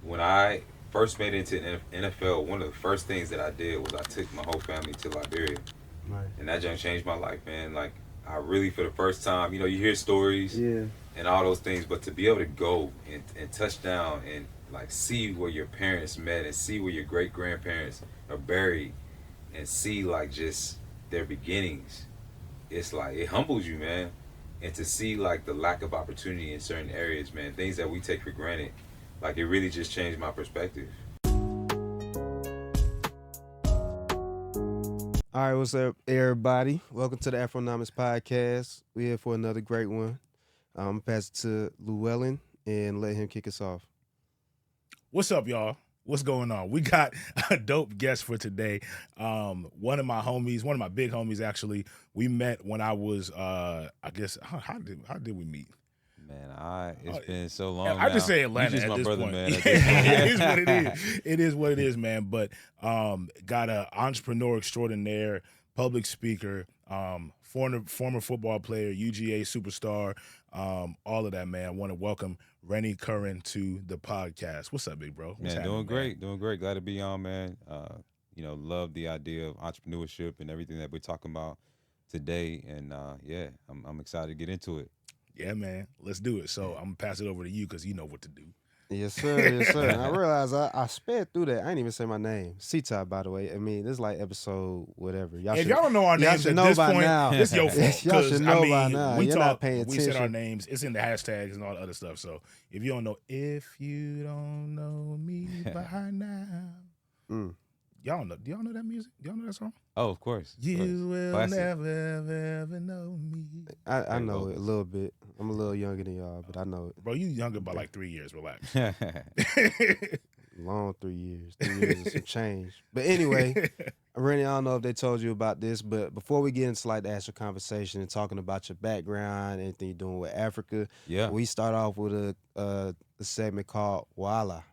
when I first made it into NFL, one of the first things that I did was I took my whole family to Liberia, Right. and that just changed my life, man. Like I really, for the first time, you hear stories Yeah. and all those things, but to be able to go and touch down and like see where your parents met and see where your great grandparents are buried and see like just their beginnings, it's like it humbles you, man. And to see like the lack of opportunity in certain areas, man, things that we take for granted, like it really just changed my perspective. All right, what's up, everybody? Welcome to the Afronomics podcast. We're here for another great one. I'm gonna pass it to Llewellyn and let him kick us off. What's up, y'all? What's going on? We got a dope guest for today. One of my homies, one of my big homies, actually. We met when I was, I guess, how did we meet? Man, it's been so long I now. just say You Atlanta just at my this brother, point. man. At Yeah, this point. it is what it is. It is what it is, man. But got an entrepreneur extraordinaire, public speaker, former football player, UGA superstar, all of that, man. I want to welcome Rennie Curran to the podcast. What's up, big bro? What's Man, happening, doing great. Glad to be on, man. Love the idea of entrepreneurship and everything that we're talking about today. And yeah, I'm excited to get into it. Yeah, man. Let's do it. So I'm gonna pass it over to you because you know what to do. Yes, sir. Yes, sir. And I realized I sped through that. I didn't even say my name. C-Top, by the way. I mean, this is like episode whatever. If y'all don't know our y'all names should at know this by point, now. it's your fault. Y'all should 'Cause, know by now. We You're not paying we said our attention. names. It's in the hashtags and all the other stuff. So if you don't know me by now, Mm. y'all know. Do y'all know that music? Do y'all know that song? Oh, of course. You will Classic. never ever know me. I know it a little bit. I'm a little younger than y'all, but I know it. Bro, you younger by like 3 years. Relax. Long 3 years. 3 years and some change. But anyway, Rennie, I don't know if they told you about this, but before we get into like the actual conversation and talking about your background, anything you're doing with Africa, Yeah. we start off with a segment called Wala.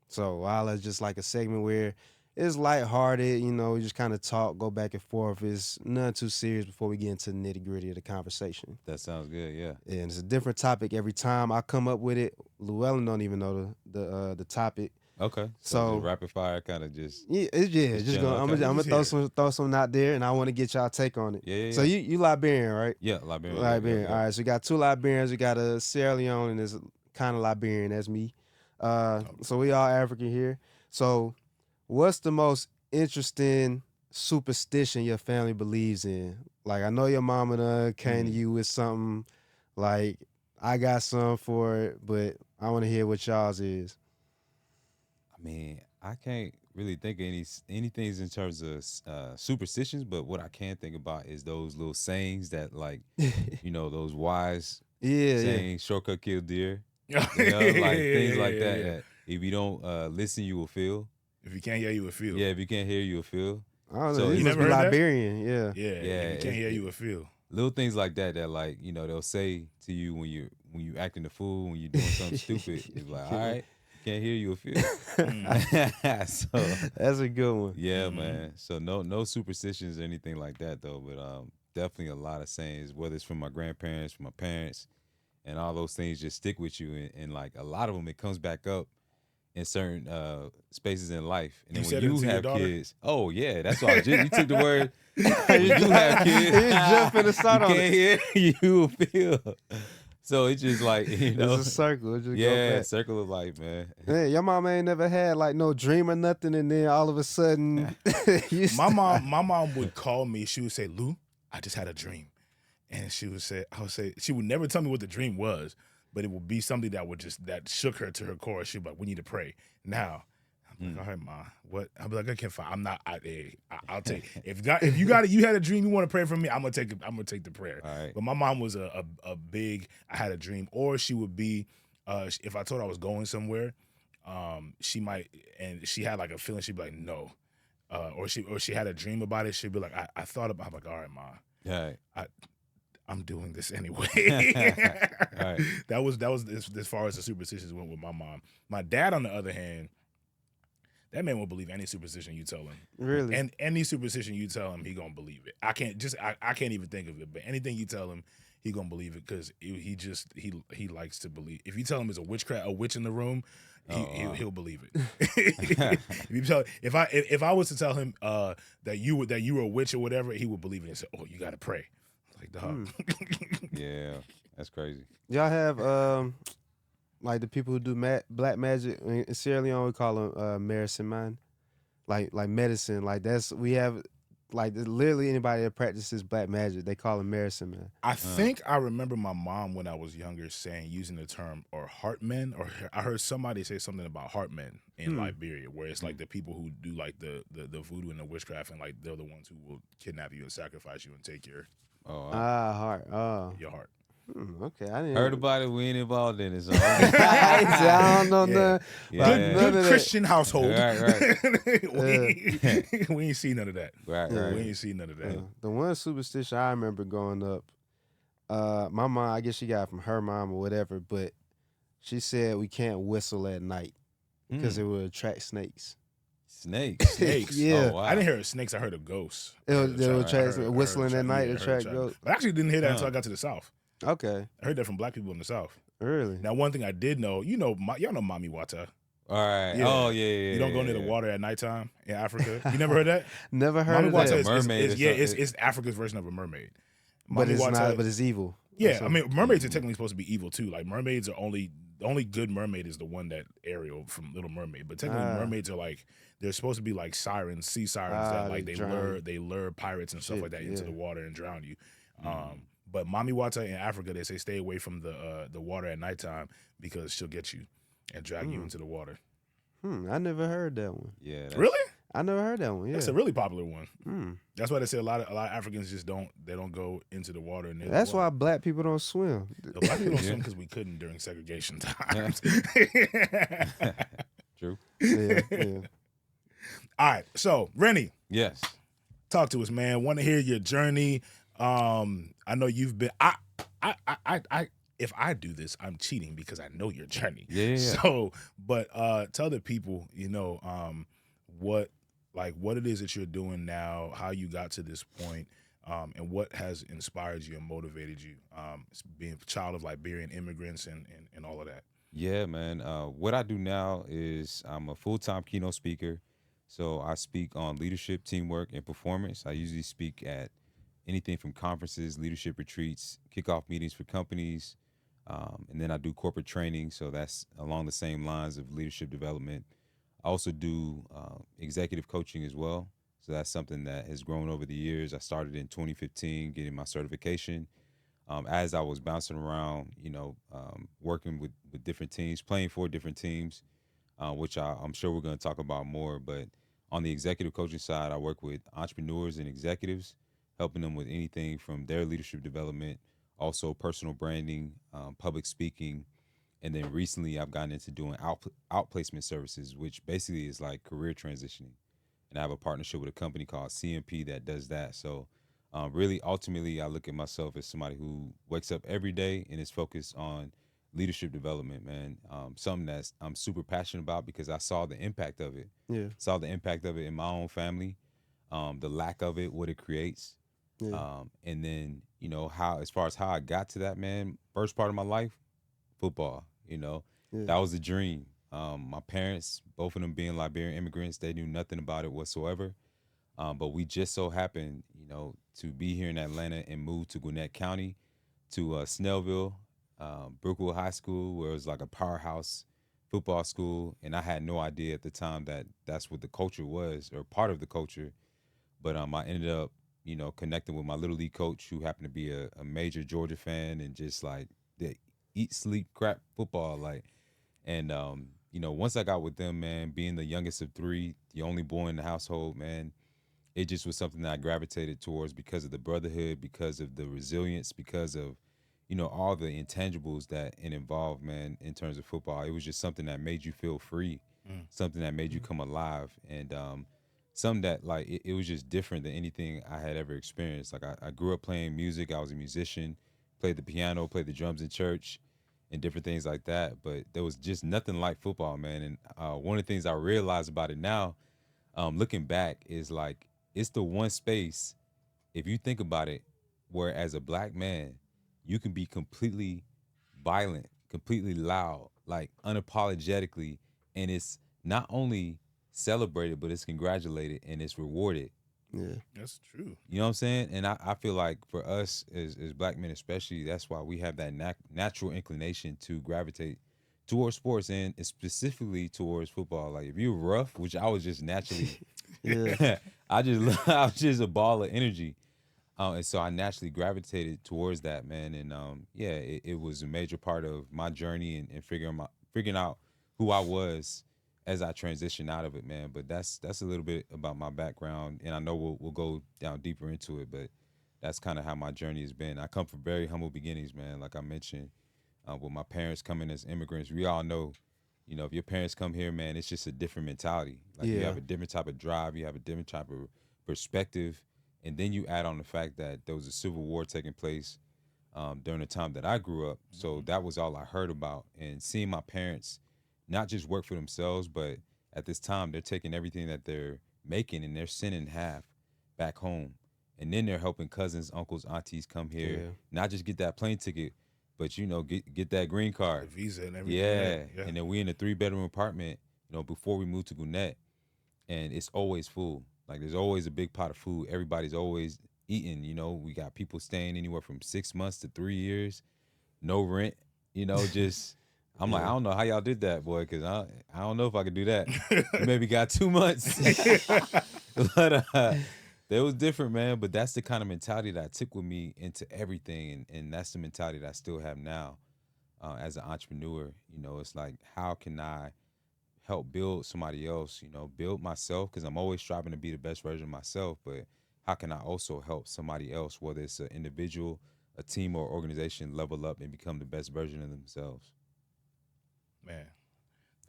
So Wala is just like a segment where it's lighthearted, we just kind of talk, go back and forth. It's none too serious before we get into the nitty gritty of the conversation. That sounds good. Yeah. And it's a different topic every time I come up with it. Llewellyn don't even know the topic. Okay. So just rapid fire, kind of just. Yeah, just chill, gonna, okay. I'm Just gonna hear throw some out there, and I want to get y'all take on it. Yeah. So you Liberian, right? Yeah, Liberian. Liberian. Yeah. All right. So we got two Liberians. We got a Sierra Leone, and there's kind of Liberian. That's me. So we all African here. So what's the most interesting superstition your family believes in? Like I know your mama done came to you with something. Like I got some for it, but I want to hear what y'all's is. I mean, I can't really think of anything in terms of superstitions, but what I can think about is those little sayings that, like, those wise Yeah. sayings, shortcut kill deer, like things like that. Yeah. That if you don't listen, you will feel. If you can't hear, you will feel. Yeah, if you can't hear, you will feel. I don't know. So You you must never be heard that? Liberian. Yeah. Yeah. If you can't hear, you will feel. Little things like that like they'll say to you when you acting the fool, when you're doing something stupid. It's like, all right, can't hear, you will feel. So That's a good one. yeah, man. So no superstitions or anything like that though, but definitely a lot of sayings, whether it's from my grandparents, from my parents, and all those things just stick with you, and like a lot of them, it comes back up in certain spaces in life. And then You when said it you to your have daughter? kids, oh yeah, that's why you took the word. When you have kids, You just finna start you on can't it. hear, you will feel. So it's just like It's a circle. It just go yeah, back. circle of life, man. Man, your mama ain't never had like no dream or nothing, and then all of a sudden, My mom would call me. She would say, "Lou, I just had a dream," and she would say, she would never tell me what the dream was, but it would be something that shook her to her core. She'd be like, "We need to pray now." I'm like, "All right, ma, what?" I'll be like, "Okay, fine. I'm not. I'll take if you got it. You had a dream. You want to pray for me? I'm gonna take it. I'm gonna take the prayer." All right. But my mom was a big. I had a dream, or she would be. If I told her I was going somewhere, she might, and she had like a feeling. She'd be like, "No," or she had a dream about it. She'd be like, "I thought about." I'm like, "All right, ma, All right. I'm doing this anyway." Right. That was as far as the superstitions went with my mom. My dad, on the other hand, that man will believe any superstition you tell him. really. And any superstition you tell him, he gonna believe it. I can't even think of it, but anything you tell him, he gonna believe it because he likes to believe. If you tell him there's a witch in the room, he'll believe it. If I was to tell him that you were a witch or whatever, he would believe it and say, "Oh, you gotta pray." Like, dog. Yeah, that's crazy. Y'all have like the people who do black magic in Sierra Leone, we call them medicine man, like medicine. Like we have like literally anybody that practices black magic, they call them medicine man. I think I remember my mom when I was younger using the term or heart men, or I heard somebody say something about heart men in Liberia, where it's like the people who do like the voodoo and the witchcraft, and like they're the ones who will kidnap you and sacrifice you and take your Heart. your heart. Okay, I didn't Heard about it. We ain't involved in it. So I don't know Yeah. nothing. Good Christian household. Right. we ain't seen none of that. Right. We ain't seen none of that. The one superstition I remember growing up, my mom, I guess she got it from her mom or whatever, but she said we can't whistle at night because it would attract snakes. Snakes. Yeah. Oh, wow. I didn't hear of snakes. I heard of ghosts. It would attract whistling at night, attract ghosts. But I actually didn't hear that until I got to the South. Okay. I heard that from black people in the South. Really? Now, one thing I did know, y'all know Mami Wata. All right. Yeah. Oh, yeah. You don't go near the water at nighttime in Africa. You never heard that? Never heard of Wata that. is mermaid it's Africa's version of a mermaid. But it's Wata- not. But it's evil. Yeah, I mean, mermaids are technically supposed to be evil too. Like mermaids are the only good mermaid is the one that Ariel from Little Mermaid. But technically, mermaids are like they're supposed to be like sirens, sea sirens that like they lure pirates and stuff like that into the water and drown you. But Mami Wata in Africa, they say stay away from the water at nighttime because she'll get you and drag you into the water. I never heard that one. Yeah. Really? I never heard that one. Yeah. That's a really popular one. That's why they say a lot of Africans just don't go into the water. And That's why black people don't swim. the black people don't swim because we couldn't during segregation times. True. Yeah. All right, so Rennie, Yes. talk to us, man. Want to hear your journey. I know you've been. If I do this, I'm cheating because I know your journey. Yeah. So, but tell the people, what it is that you're doing now, how you got to this point, and what has inspired you and motivated you, being a child of Liberian immigrants and all of that. Yeah, man. What I do now is I'm a full-time keynote speaker. So I speak on leadership, teamwork, and performance. I usually speak at anything from conferences, leadership retreats, kickoff meetings for companies, and then I do corporate training. So that's along the same lines of leadership development. I also do executive coaching as well. So that's something that has grown over the years. I started in 2015, getting my certification. As I was bouncing around, working with different teams, playing for different teams, which I'm sure we're going to talk about more. But on the executive coaching side, I work with entrepreneurs and executives, helping them with anything from their leadership development, also personal branding, public speaking. And then recently I've gotten into doing outplacement services, which basically is like career transitioning. And I have a partnership with a company called CMP that does that. So really, ultimately, I look at myself as somebody who wakes up every day and is focused on leadership development, man. Something that I'm super passionate about because I saw the impact of it. Yeah. Saw the impact of it in my own family, the lack of it, what it creates. Yeah. And then, as far as how I got to that, man, first part of my life, football, that was a dream. My parents, both of them being Liberian immigrants, they knew nothing about it whatsoever. But we just so happened, to be here in Atlanta and move to Gwinnett County, to Snellville, Brookwood High School, where it was like a powerhouse football school. And I had no idea at the time that that's what the culture was, or part of the culture. But I ended up, connecting with my little league coach, who happened to be a major Georgia fan, and just like the eat, sleep, crap football. And once I got with them, man, being the youngest of three, the only boy in the household, man, it just was something that I gravitated towards because of the brotherhood, because of the resilience, because of, all the intangibles that it involved, man, in terms of football. It was just something that made you feel free, something that made you come alive. And something that, like, it was just different than anything I had ever experienced. Like, I grew up playing music. I was a musician, played the piano, played the drums in church, and different things like that. But there was just nothing like football, man. And one of the things I realize about it now, looking back, is like, it's the one space, if you think about it, where as a black man, you can be completely violent, completely loud, like unapologetically, and it's not only celebrated, but it's congratulated and it's rewarded. Yeah. That's true. You know what I'm saying? And I feel like for us as black men, especially, that's why we have that natural inclination to gravitate towards sports and specifically towards football. Like if you're rough, which I was just naturally, Yeah. I was just a ball of energy. And so I naturally gravitated towards that, man. And yeah, it was a major part of my journey and figuring out who I was as I transitioned out of it, man. But that's a little bit about my background, and I know we'll go down deeper into it, but that's kind of how my journey has been. I come from very humble beginnings, man. Like I mentioned, with my parents coming as immigrants, we all know, if your parents come here, man, it's just a different mentality. Like you Yeah. have a different type of drive, you have a different type of perspective, and then you add on the fact that there was a civil war taking place during the time that I grew up. So that was all I heard about, and seeing my parents not just work for themselves, but at this time they're taking everything that they're making and they're sending half back home, and then they're helping cousins, uncles, aunties come here, Yeah. not just get that plane ticket, but get that green The card. visa and everything. Yeah. Yeah. And then we in a 3-bedroom apartment, before we moved to Gwinnett, and it's always full. Like there's always a big pot of food. Everybody's always eating. We got people staying anywhere from 6 months to 3 years, no rent. Just I'm like, I Yeah. don't know how y'all did that, boy, because I don't know if I could do that. You maybe got 2 months, but that was different, man. But that's the kind of mentality that I took with me into everything, and that's the mentality that I still have now as an entrepreneur. It's like, how can I help build somebody else, build myself, because I'm always striving to be the best version of myself, but how can I also help somebody else, whether it's an individual, a team, or organization, level up and become the best version of themselves? Man,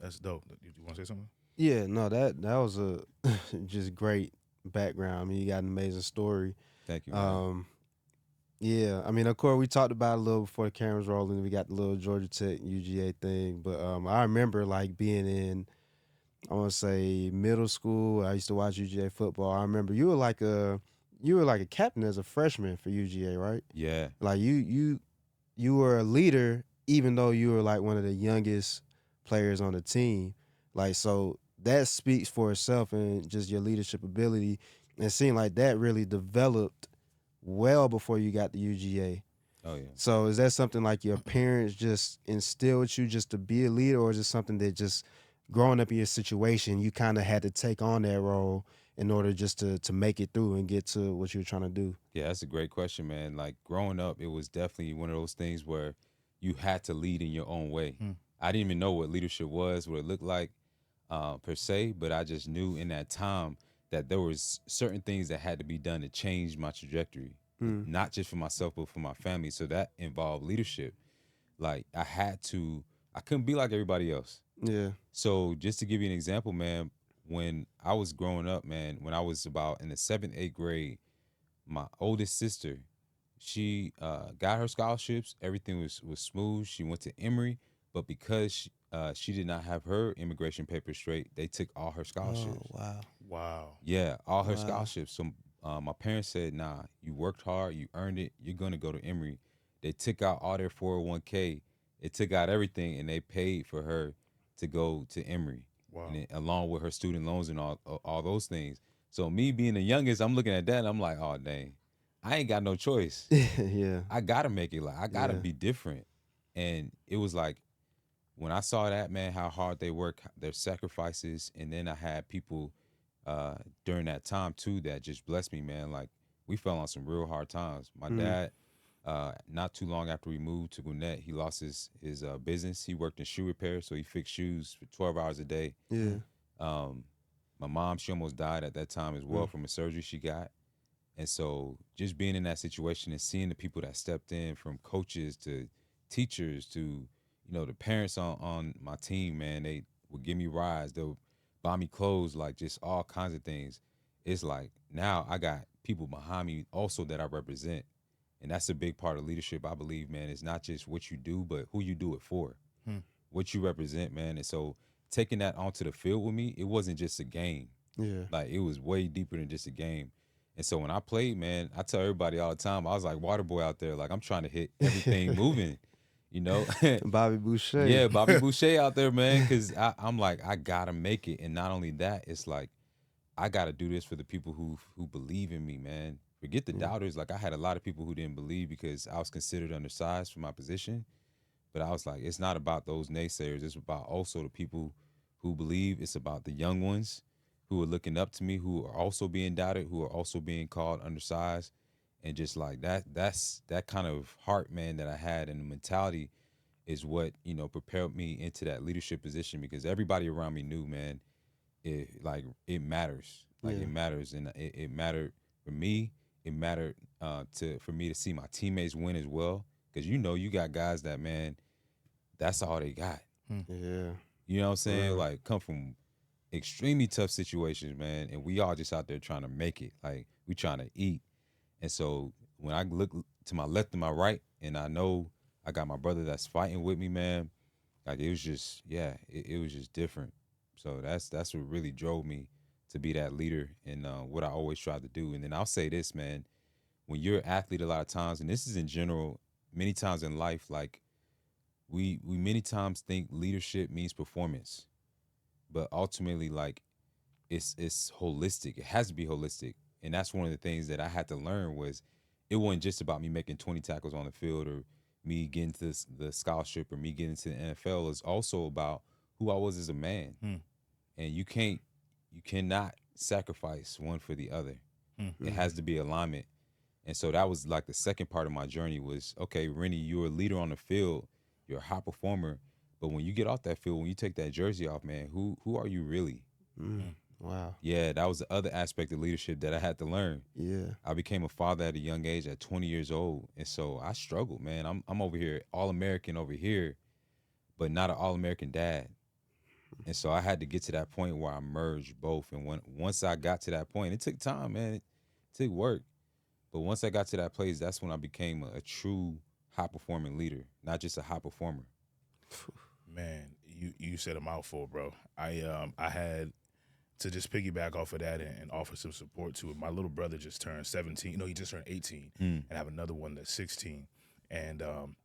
that's dope. You want to say something? Yeah, no, that was a just great background. I mean, you got an amazing story. Thank you, man. Yeah, I mean, of course, we talked about it a little before the cameras rolling. We got the little Georgia Tech UGA thing, but I remember like being in, I want to say middle school. I used to watch UGA football. I remember you were like a captain as a freshman for UGA, right? Yeah. Like you were a leader, even though you were like one of the youngest players on the team. Like, so that speaks for itself and just your leadership ability. And it seemed like that really developed well before you got the UGA. Oh, yeah. So is that something like your parents just instilled with you just to be a leader, or is it something that just growing up in your situation, you kind of had to take on that role in order just to make it through and get to what you were trying to do? Yeah, that's a great question, man. Like growing up, it was definitely one of those things where you had to lead in your own way. I didn't even know what leadership was, what it looked like per se, but I just knew in that time that there was certain things that had to be done to change my trajectory, not just for myself, but for my family. So that involved leadership. Like I couldn't be like everybody else. Yeah. So just to give you an example, man, when I was growing up, man, when I was about in the 7th, 8th grade, my oldest sister, she got her scholarships. Everything was smooth. She went to Emory, but because she did not have her immigration papers straight, they took all her scholarships. Oh, wow. Wow. Yeah, all her Wow. scholarships. So my parents said, "Nah, you worked hard, you earned it. You're gonna go to Emory." They took out all their 401k. They took out everything, and they paid for her to go to Emory, Wow. and along with her student loans and all those things. So me being the youngest, I'm looking at that, and I'm like, "Oh dang, I ain't got no choice. Yeah. I gotta make it. Like I gotta Yeah. be different." And it was like when I saw that, man, how hard they work, their sacrifices, and then I had people during that time too that just blessed me, man. Like we fell on some real hard times. My dad, not too long after we moved to Gwinnett, he lost his business. He worked in shoe repair, so he fixed shoes for 12 hours a day. Yeah. My mom, she almost died at that time as well from a surgery she got. And so just being in that situation and seeing the people that stepped in, from coaches to teachers to, the parents on my team, man, they would give me rides. They'll buy me clothes, like just all kinds of things. It's like now I got people behind me also that I represent. And that's a big part of leadership, I believe, man. It's not just what you do, but who you do it for, what you represent, man. And so taking that onto the field with me, it wasn't just a game. Yeah. Like it was way deeper than just a game. And so when I played, man, I tell everybody all the time, I was like water boy out there. Like I'm trying to hit everything moving, you know? Bobby Boucher. Yeah, Bobby Boucher out there, man. Cause I'm like, I gotta make it. And not only that, it's like I gotta do this for the people who believe in me, man. Forget the doubters. Like I had a lot of people who didn't believe because I was considered undersized for my position. But I was like, it's not about those naysayers. It's about also the people who believe. It's about the young ones who are looking up to me, who are also being doubted, who are also being called undersized. And just like that's that kind of heart, man, that I had and the mentality is what, propelled me into that leadership position because everybody around me knew, man, it matters. Like Yeah. it matters. And it mattered for me. It mattered for me to see my teammates win as well. Cause you got guys that, man, that's all they got. Yeah. You know what I'm saying? Real. Like come from extremely tough situations, man, and we all just out there trying to make it. Like we trying to eat. And so when I look to my left and my right, and I know I got my brother that's fighting with me, man, like it was just, yeah, it was just different. So that's what really drove me to be that leader and what I always tried to do. And then I'll say this, man, when you're an athlete, a lot of times, and this is in general, many times in life, like we many times think leadership means performance, but ultimately, like it's holistic. It has to be holistic, and that's one of the things that I had to learn was it wasn't just about me making 20 tackles on the field or me getting to the scholarship or me getting to the NFL. It's also about who I was as a man, and you cannot sacrifice one for the other. It has to be alignment. And so that was like the second part of my journey was, okay, Rennie, you're a leader on the field, you're a high performer, but when you get off that field, when you take that jersey off, man, who are you really? Wow. Yeah, that was the other aspect of leadership that I had to learn. Yeah. I became a father at a young age at 20 years old. And so I struggled, man. I'm over here, all American over here, but not an all American dad. And so I had to get to that point where I merged both. And once I got to that point, it took time, man. It took work. But once I got to that place, that's when I became a true high performing leader, not just a high performer. Man, you said a mouthful, bro. I had to just piggyback off of that and offer some support to it. My little brother just turned 17. No, he just turned 18, and I have another one that's 16. And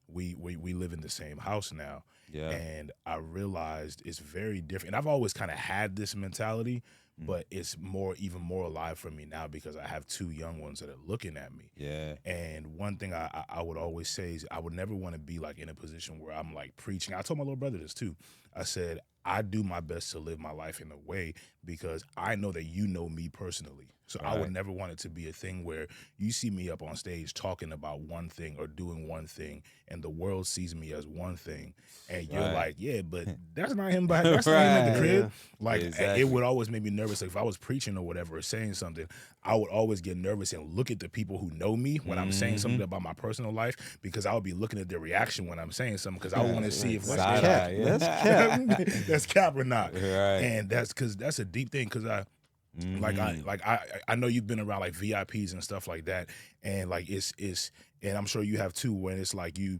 we live in the same house now. Yeah. And I realized it's very different. And I've always kind of had this mentality, but it's even more alive for me now because I have two young ones that are looking at me. Yeah. And one thing I would always say is I would never want to be like in a position where I'm like preaching. I told my little brother this too. I said, I do my best to live my life in a way because I know that you know me personally. So I would Right. never want it to be a thing where you see me up on stage talking about one thing or doing one thing and the world sees me as one thing. And you're Right. like, yeah, but that's not him that's not him at the Right. crib. Yeah. Like Exactly. it would always make me nervous. Like if I was preaching or whatever or saying something, I would always get nervous and look at the people who know me when I'm saying something about my personal life because I would be looking at their reaction when I'm saying something because I want to see if That's Side cap. eye, yeah. That's cap. that's cap or not. Right. And that's because that's a deep thing because I know you've been around like VIPs and stuff like that, and like it's and I'm sure you have too when it's like you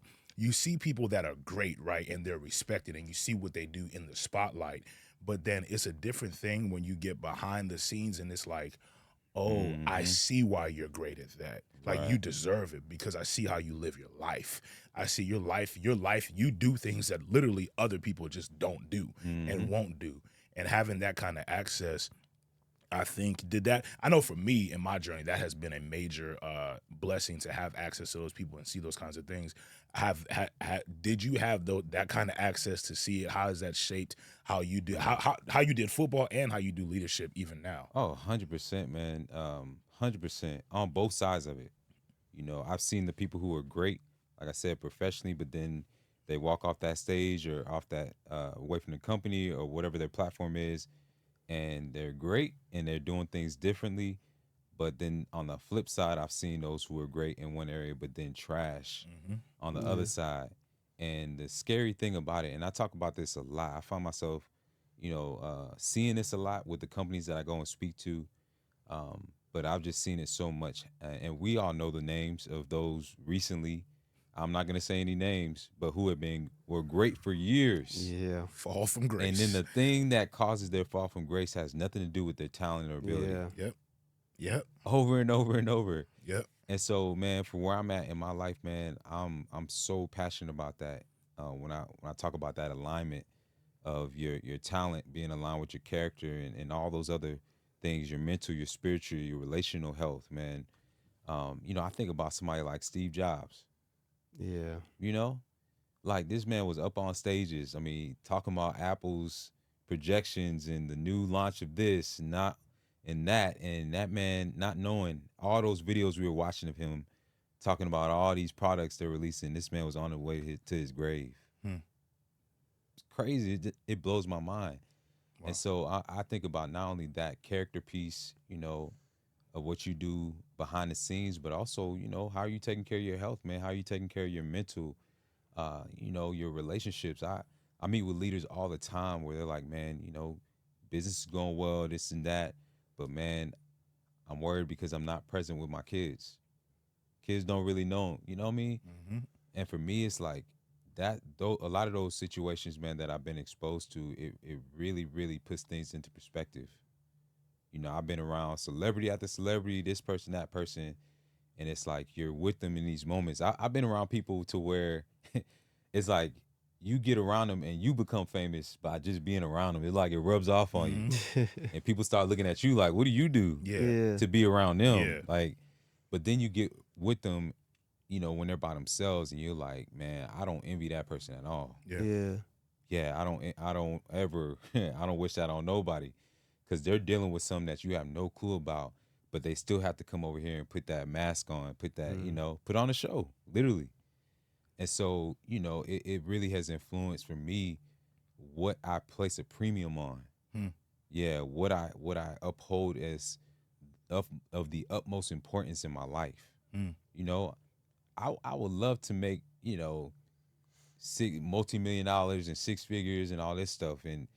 see people that are great, right, and they're respected and you see what they do in the spotlight, but then it's a different thing when you get behind the scenes and it's like, oh, I see why you're great at that. Like you Right. deserve it because I see how you live your life. I see your life, you do things that literally other people just don't do and won't do. And having that kind of access, I think I know for me in my journey, that has been a major blessing to have access to those people and see those kinds of things. Did you have that kind of access to see it? How has that shaped how you do, how you did football and how you do leadership even now? Oh, 100%, man. 100% on both sides of it. I've seen the people who are great, like I said, professionally, but then they walk off that stage or off that away from the company or whatever their platform is, and they're great and they're doing things differently. But then on the flip side, I've seen those who are great in one area, but then trash on the other side. And the scary thing about it, and I talk about this a lot, I find myself, seeing this a lot with the companies that I go and speak to. But I've just seen it so much, and we all know the names of those recently. I'm not gonna say any names, but who were great for years. Yeah. Fall from grace. And then the thing that causes their fall from grace has nothing to do with their talent or ability. Yeah. Yep. Yep. over and over and over. Yep. And so, man, for where I'm at in my life, man, I'm so passionate about that. When I talk about that alignment of your talent being aligned with your character and all those other things, your mental, your spiritual, your relational health, man. I think about somebody like Steve Jobs. Yeah. You know, like this man was up on stages. I mean, talking about Apple's projections and the new launch of this, not and that man not knowing all those videos we were watching of him talking about all these products they're releasing. This man was on the way to his grave. Hmm. It's crazy. It blows my mind. Wow. And so I think about not only that character piece, of what you do behind the scenes, but also, how are you taking care of your health, man? How are you taking care of your mental, your relationships? I meet with leaders all the time where they're like, man, business is going well, this and that, but man, I'm worried because I'm not present with my kids. Kids don't really know, you know what I mean? Mm-hmm. And for me, it's like that. Though a lot of those situations, man, that I've been exposed to, it really, really puts things into perspective. I've been around celebrity after celebrity, this person, that person, and it's like you're with them in these moments. I've been around people to where it's like you get around them and you become famous by just being around them. It's like it rubs off on you, and people start looking at you like, "What do you do Yeah. Yeah. to be around them?" Yeah. Like, but then you get with them, when they're by themselves, and you're like, "Man, I don't envy that person at all." Yeah. Yeah. Yeah, I don't ever, I don't wish that on nobody, because they're dealing with something that you have no clue about, but they still have to come over here and put that mask on, put that, put on a show, literally. And so, it really has influenced for me what I place a premium on. Hmm. Yeah, what I uphold as of the utmost importance in my life. Hmm. You know, I would love to make, multi-million dollars and six figures and all this stuff. And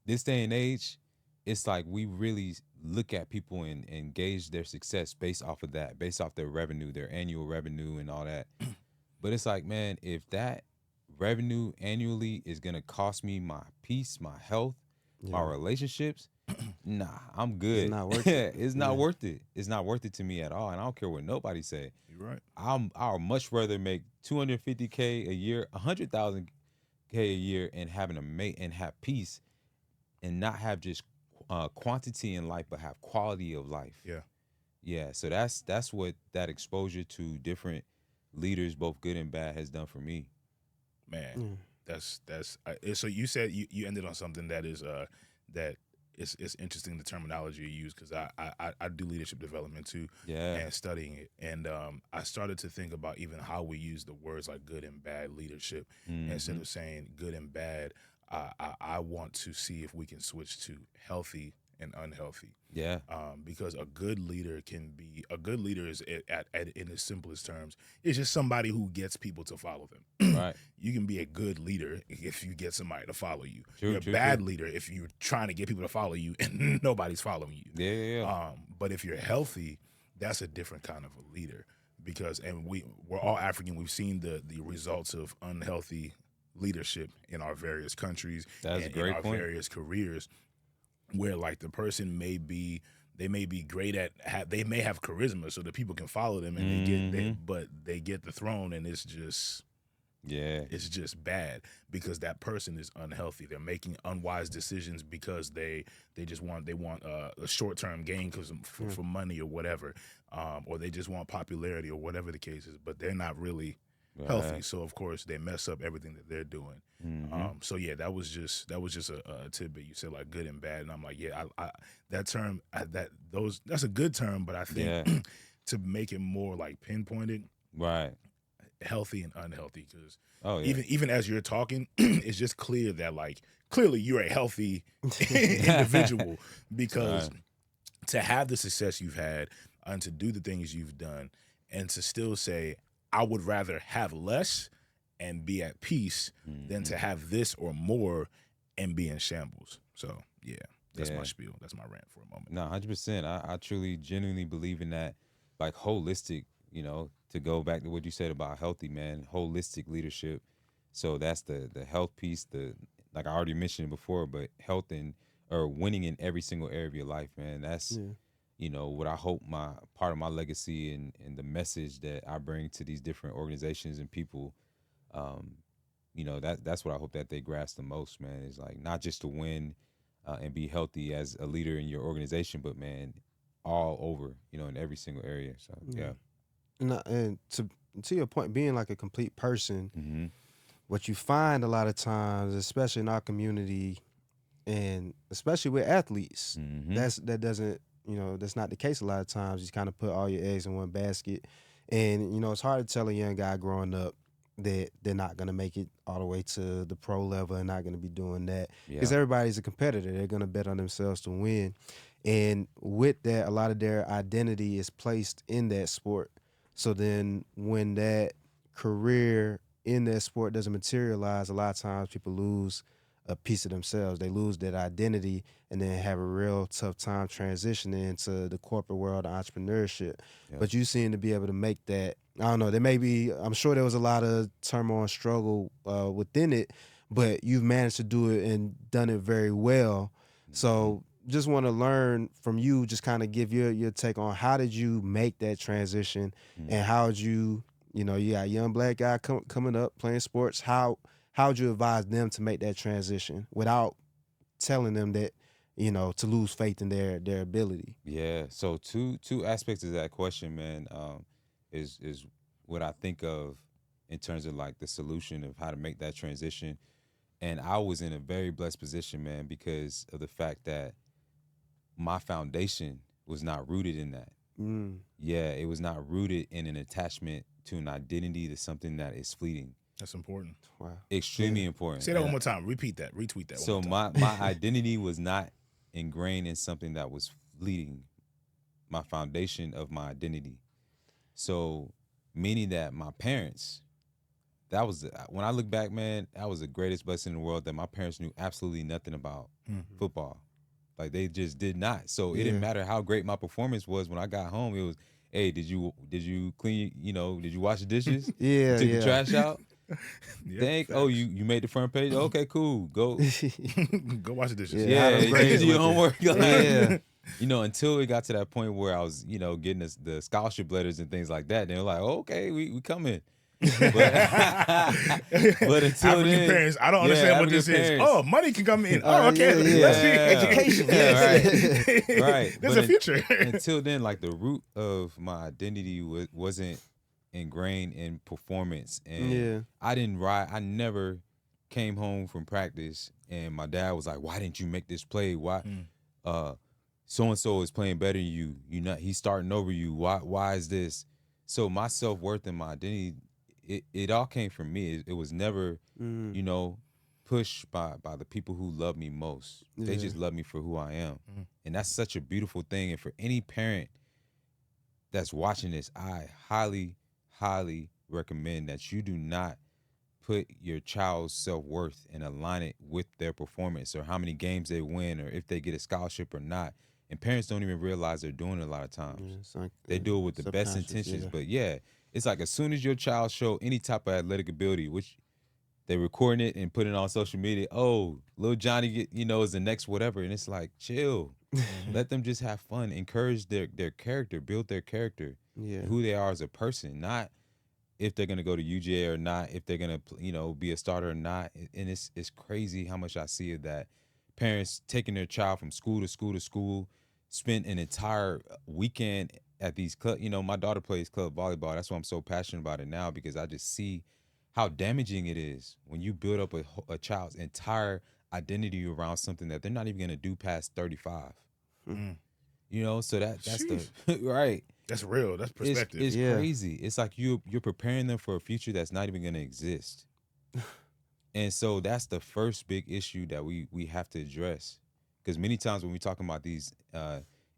this day and age, it's like we really look at people and gauge their success based off of that, based off their revenue, their annual revenue and all that. But it's like, man, if that revenue annually is gonna cost me my peace, my health, my Yeah. relationships, nah, I'm It's good. not worth it. It's Yeah. not worth it. It's not worth it to me at all. And I don't care what nobody say. You're right. I'll much rather make 250K a year, 100,000K a year, and having a mate and have peace, and not have just quantity in life, but have quality of life. Yeah. Yeah. So that's what that exposure to different leaders, both good and bad, has done for me. Man, Mm. that's so you said you ended on something that is that it's interesting, the terminology you use, because I do leadership development too, Yeah. and studying it, and I started to think about even how we use the words like good and bad leadership. Instead Mhm. of saying good and bad, I want to see if we can switch to healthy and unhealthy. Yeah. Because a good leader is in the simplest terms, it's just somebody who gets people to follow them. Right. You can be a good leader if you get somebody to follow you. True, You're a true, bad true. leader if you're trying to get people to follow you and nobody's following you. Yeah. Yeah. But if you're healthy, that's a different kind of a leader, because we're all African. We've seen the results of unhealthy leadership in our various countries That's a and in great our point. various careers, where like the person may be great at they may have charisma so that people can follow them, and but they get the throne, and it's just Yeah. bad because that person is unhealthy. They're making unwise decisions because they want a short-term gain for money or whatever, or they just want popularity or whatever the case is, but they're not really healthy. Right. So of course they mess up everything that they're doing. So yeah, that was just a tidbit. You said like good and bad, and I'm like, yeah, I that term, that's a good term, but I think Yeah. to make it more like pinpointed, Right. healthy and unhealthy, because Oh yeah. even as you're talking, it's just clear that like clearly you're a healthy individual, because Right. to have the success you've had and to do the things you've done, and to still say, I would rather have less and be at peace than to have this or more and be in shambles. So yeah, that's my Yeah. spiel. That's my rant for a moment. No, 100%. I truly, genuinely believe in that, like holistic. To go back to what you said about healthy, man, holistic leadership. So that's the health piece. The like I already mentioned it before, but health and or winning in every single area of your life, man. That's Yeah. you know, what I hope my part of my legacy and the message that I bring to these different organizations and people, um, you know, that's what I hope that they grasp the most, man. Is like not just to win and be healthy as a leader in your organization, but man, all over, you know, in every single area. So yeah. And to your point, being like a complete person, Mm-hmm. what you find a lot of times, especially in our community, and especially with athletes, Mm-hmm. that doesn't, that's not the case a lot of times. You kind of put all your eggs in one basket, and it's hard to tell a young guy growing up that they're not gonna make it all the way to the pro level and not gonna be doing that because Yeah. everybody's a competitor. They're gonna bet on themselves to win, and with that, a lot of their identity is placed in that sport. So then, when that career in that sport doesn't materialize, a lot of times people lose a piece of themselves. They lose that identity and then have a real tough time transitioning into the corporate world of entrepreneurship. Yeah. But you seem to be able to make that. I don't know. There may be. I'm sure there was a lot of turmoil and struggle within it, but you've managed to do it and done it very well. So just want to learn from you. Just kind of give your take on how did you make that transition and how'd you. You got a young black guy coming up playing sports. How would you advise them to make that transition without telling them that, to lose faith in their ability? Yeah. So two aspects of that question, man, is what I think of in terms of like the solution of how to make that transition. And I was in a very blessed position, man, because of the fact that my foundation was not rooted in that. Yeah, it was not rooted in an attachment to an identity to something that is fleeting. That's important. Wow. Extremely important. Say that one more time. Repeat that. Retweet that. So one more time. my identity was not ingrained in something that was fleeting. My foundation of my identity. So meaning that my parents, that was when I look back, man, that was the greatest blessing in the world that my parents knew absolutely nothing about football. Like they just did not. So it didn't matter how great my performance was when I got home. It was, hey, did you clean? Did you wash the dishes? Yeah, You took yeah. the trash out. Yeah, Oh, you made the front page. Okay, cool. Go. go wash the dishes. Yeah. How those you grades did your looking? homework. Yeah. Until it got to that point where I was, getting the scholarship letters and things like that. They were like, okay, we coming. But, but until African then, parents, I don't understand what this African is. parents. Oh, money can come in. Oh, okay. yeah. Let's see. Education. Yeah, right. There's But a future. until then, like the root of my identity wasn't ingrained in performance, and I never came home from practice and my dad was like, "Why didn't you make this play? Why, so and so is playing better than you? He's starting over you. Why is this?" So my self-worth and my identity, it all came from me. It was never, pushed by the people who love me most. They just love me for who I am. And that's such a beautiful thing. And for any parent that's watching this, I highly, highly recommend that you do not put your child's self-worth and align it with their performance or how many games they win or if they get a scholarship or not. And parents don't even realize they're doing it a lot of times. They do it with the best intentions. But it's like as soon as your child show any type of athletic ability, which they recording it and putting it on social media, oh, little Johnny is the next whatever. And it's like, chill. Let them just have fun. Encourage their character, build their character, who they are as a person, not if they're gonna go to UGA or not, if they're gonna be a starter or not. And it's crazy how much I see of that. Parents taking their child from school to school to school, spent an entire weekend at these club. My daughter plays club volleyball. That's why I'm so passionate about it now, because I just see how damaging it is when you build up a child's entire identity around something that they're not even gonna do past 35. So that's the right. That's real. That's perspective. It's crazy. It's like you're preparing them for a future that's not even going to exist. And so that's the first big issue that we have to address. Because many times when we're talking about these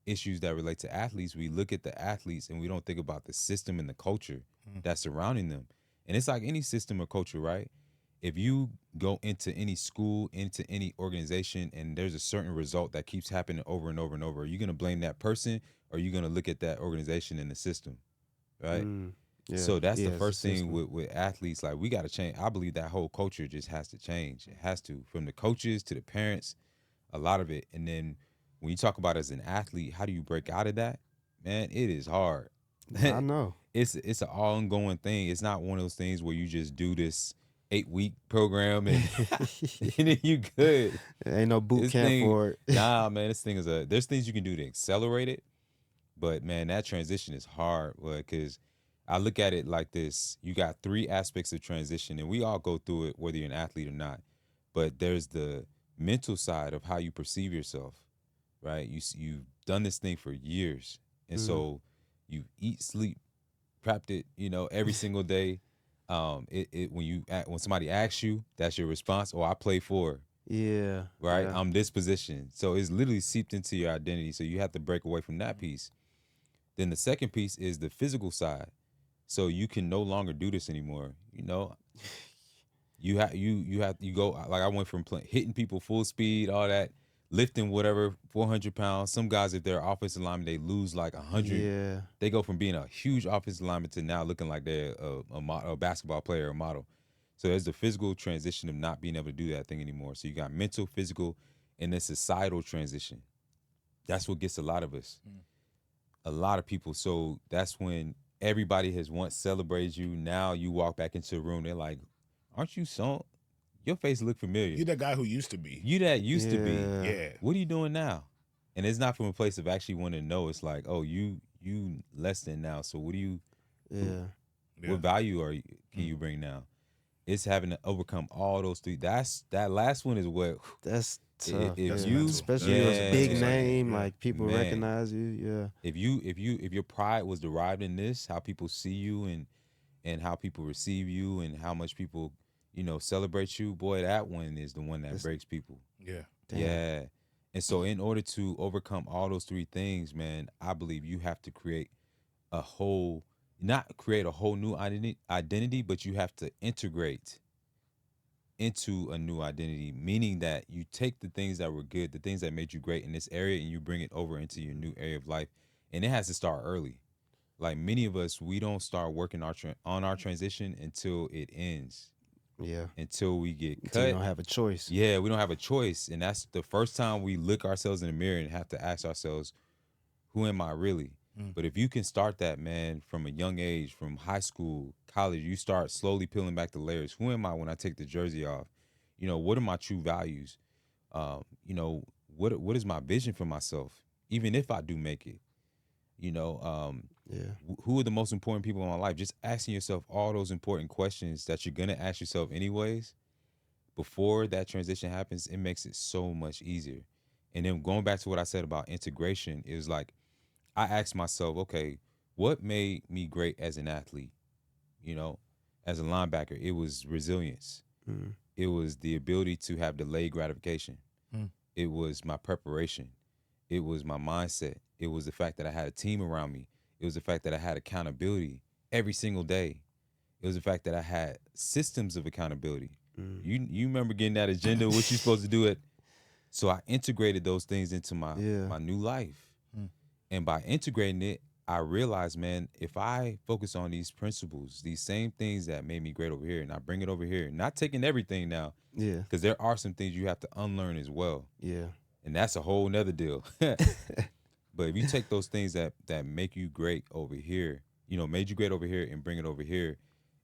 issues that relate to athletes, we look at the athletes and we don't think about the system and the culture that's surrounding them. And it's like any system or culture, right? If you go into any school, into any organization, and there's a certain result that keeps happening over and over and over, are you going to blame that person or are you going to look at that organization and the system, right? So that's the first thing with athletes. Like, we got to change. I believe that whole culture just has to change. It has to, from the coaches to the parents, a lot of it. And then when you talk about as an athlete, how do you break out of that? Man, it is hard. I know. It's an ongoing thing. It's not one of those things where you just do this 8-week program and, and then you good. Ain't no boot This camp thing, for it. nah, man. This thing is there's things you can do to accelerate it, but man, that transition is hard. Because I look at it like this: you got three aspects of transition, and we all go through it, whether you're an athlete or not. But there's the mental side of how you perceive yourself, right? You've done this thing for years, and so you eat, sleep, prepped it, every single day. When somebody asks you, that's your response. Oh, I play for, Yeah. right? Yeah. I'm this position. So it's literally seeped into your identity. So you have to break away from that piece. Then the second piece is the physical side. So you can no longer do this anymore. You go, like I went from hitting people full speed, all that, lifting whatever 400 pounds. Some guys, if they're offensive lineman, they lose like 100. Yeah. They go from being a huge offensive lineman to now looking like they're a basketball player, a model. So there's the physical transition of not being able to do that thing anymore. So you got mental, physical, and then societal transition. That's what gets a lot of us, a lot of people. So that's when everybody has once celebrated you. Now you walk back into the room, they're like, aren't you so? Your face look familiar. You the guy who used to be. You that used to be. Yeah. What are you doing now? And it's not from a place of actually wanting to know. It's like, oh, you less than now. So what do you? Yeah. Yeah. What value can you bring now? It's having to overcome all those three. That last one is what. That's tough. If That's you, mental. especially yeah, if it's a big Yeah. name, Yeah. like people Man. recognize you. Yeah. If your pride was derived in this, how people see you and how people receive you and how much people celebrate you, boy, that one is the one that breaks people. Yeah. Damn. Yeah. And so in order to overcome all those three things, man, I believe you have to not create a whole new identity, but you have to integrate into a new identity, meaning that you take the things that were good, the things that made you great in this area, and you bring it over into your new area of life. And it has to start early. Like many of us, we don't start working on our transition until it ends, Yeah. until we get Until you cut. don't have a choice. Yeah, we don't have a choice. And that's the first time we look ourselves in the mirror and have to ask ourselves, who am I really? But if you can start that, man, from a young age, from high school, college, you start slowly peeling back the layers. Who am I when I take the jersey off? What are my true values? What is my vision for myself? Even if I do make it, Yeah. who are the most important people in my life? Just asking yourself all those important questions that you're gonna ask yourself anyways before that transition happens, it makes it so much easier. And then going back to what I said about integration is like I asked myself, okay, what made me great as an athlete? As a linebacker, it was resilience. Mm. It was the ability to have delayed gratification. Mm. It was my preparation. It was my mindset. It was the fact that I had a team around me. It was the fact that I had accountability every single day. It was the fact that I had systems of accountability. Mm. You remember getting that agenda, what you're supposed to do it. So I integrated those things into my new life. Mm. And by integrating it, I realized, man, if I focus on these principles, these same things that made me great over here, and I bring it over here, not taking everything now, Yeah. because there are some things you have to unlearn as well. Yeah. And that's a whole nother deal. But if you take those things that make you great over here, made you great over here and bring it over here,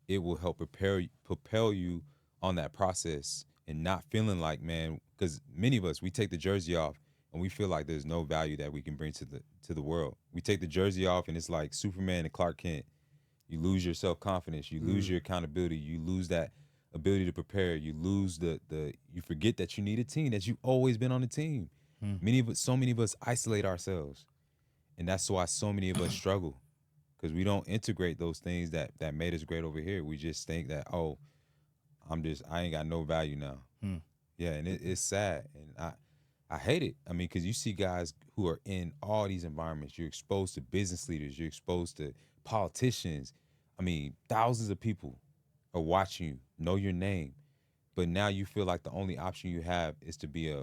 it will help propel you on that process and not feeling like, man, because many of us, we take the jersey off and we feel like there's no value that we can bring to the world. We take the jersey off and it's like Superman and Clark Kent. You lose your self-confidence, you lose your accountability, you lose that ability to prepare, you lose you forget that you need a team, that you've always been on a team. So many of us isolate ourselves. And that's why so many of us struggle. Because we don't integrate those things that made us great over here. We just think that, oh, I ain't got no value now. Yeah, and it's sad. And I hate it. I mean, because you see guys who are in all these environments. You're exposed to business leaders. You're exposed to politicians. I mean, thousands of people are watching you, know your name. But now you feel like the only option you have is to be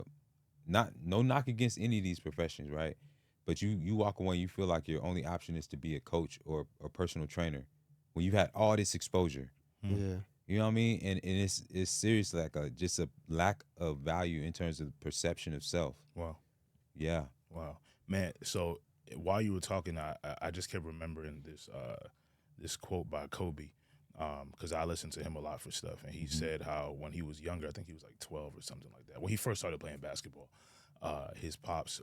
no knock against any of these professions, right? But you walk away and you feel like your only option is to be a coach or a personal trainer when you've had all this exposure. Yeah. You know what I mean? And it's seriously like just a lack of value in terms of perception of self. Wow. Yeah. Wow, man. So while you were talking, I just kept remembering this quote by Kobe, because I listened to him a lot for stuff, and he said how when he was younger, I think he was like 12 or something like that. When he first started playing basketball, his pops